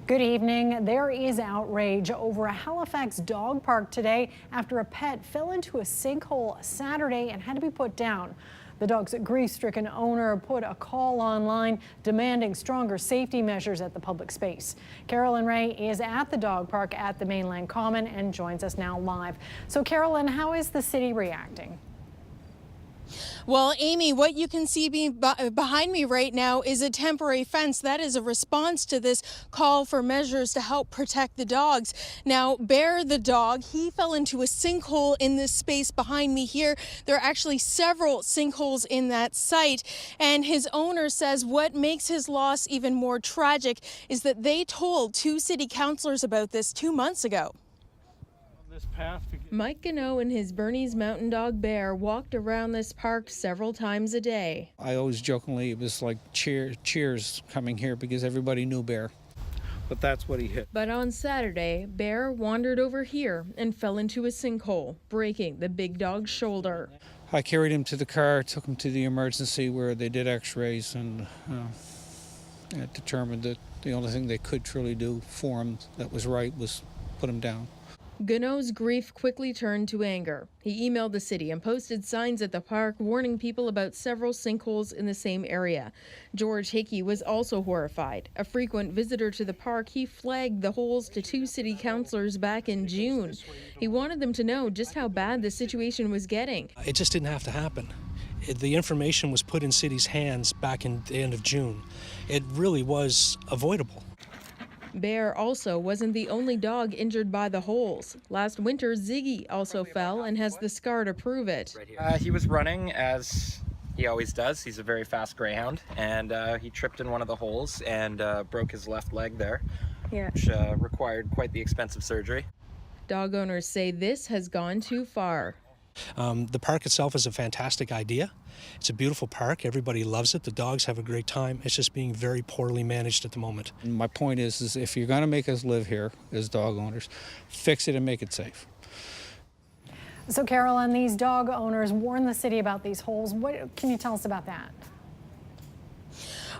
Good evening. There is outrage over a Halifax dog park today after a pet fell into a sinkhole Saturday and had to be put down. The dog's grief-stricken owner put a call online demanding stronger safety measures at the public space. Carolyn Ray is at the dog park at the Mainland Common and joins us now live. So Carolyn, how is the city reacting? Well, Amy, what you can see behind me right now is a temporary fence. That is a response to this call for measures to help protect the dogs. Now, Bear the dog, he fell into a sinkhole in this space behind me here. There are actually several sinkholes in that site. And his owner says what makes his loss even more tragic is that they told two city councilors about this 2 months ago. Mike Gano and his Bernese mountain dog Bear walked around this park several times a day. I always jokingly, it was like cheers coming here because everybody knew Bear. But that's what he hit. But on Saturday, Bear wandered over here and fell into a sinkhole, breaking the big dog's shoulder. I carried him to the car, took him to the emergency where they did x-rays and determined that the only thing they could truly do for him that was right was put him down. Gano's grief quickly turned to anger. He emailed the city and posted signs at the park warning people about several sinkholes in the same area. George HICKEY was also horrified. A frequent visitor to the park, he flagged the holes to two city councilors back in June. He wanted them to know just how bad the situation was getting. It just didn't have to happen. The information was put in city's hands back in the end of June. It really was avoidable. Bear also wasn't the only dog injured by the holes. Last winter, Ziggy also fell and has the scar to prove it. He was running as he always does. He's a very fast greyhound, and he tripped in one of the holes and broke his left leg there, which required quite the expensive surgery. Dog owners say this has gone too far. The park itself is a fantastic idea. It's a beautiful park. Everybody loves it. The dogs have a great time. It's just being very poorly managed at the moment. And my point is if you're going to make us live here as dog owners, fix it and make it safe. So Carolyn, these dog owners warn the city about these holes. What can you tell us about that?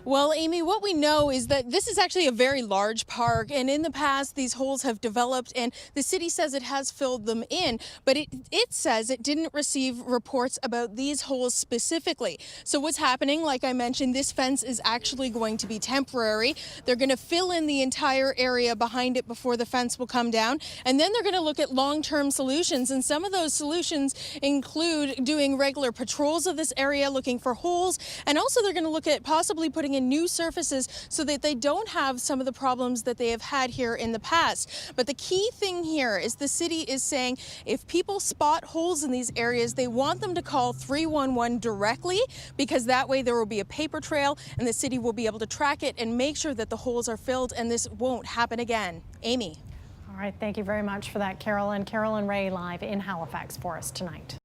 Well, Amy, what we know is that this is actually a very large park, and in the past these holes have developed and the city says it has filled them in, but it says it didn't receive reports about these holes specifically. So what's happening, like I mentioned, this fence is actually going to be temporary. They're going to fill in the entire area behind it before the fence will come down, and then they're going to look at long-term solutions, and some of those solutions include doing regular patrols of this area, looking for holes, and also they're going to look at possibly putting in new surfaces so that they don't have some of the problems that they have had here in the past. But the key thing here is the city is saying if people spot holes in these areas, they want them to call 311 directly, because that way there will be a paper trail and the city will be able to track it and make sure that the holes are filled and this won't happen again. Amy. All right, thank you very much for that, Carolyn. Carolyn Ray live in Halifax for us tonight.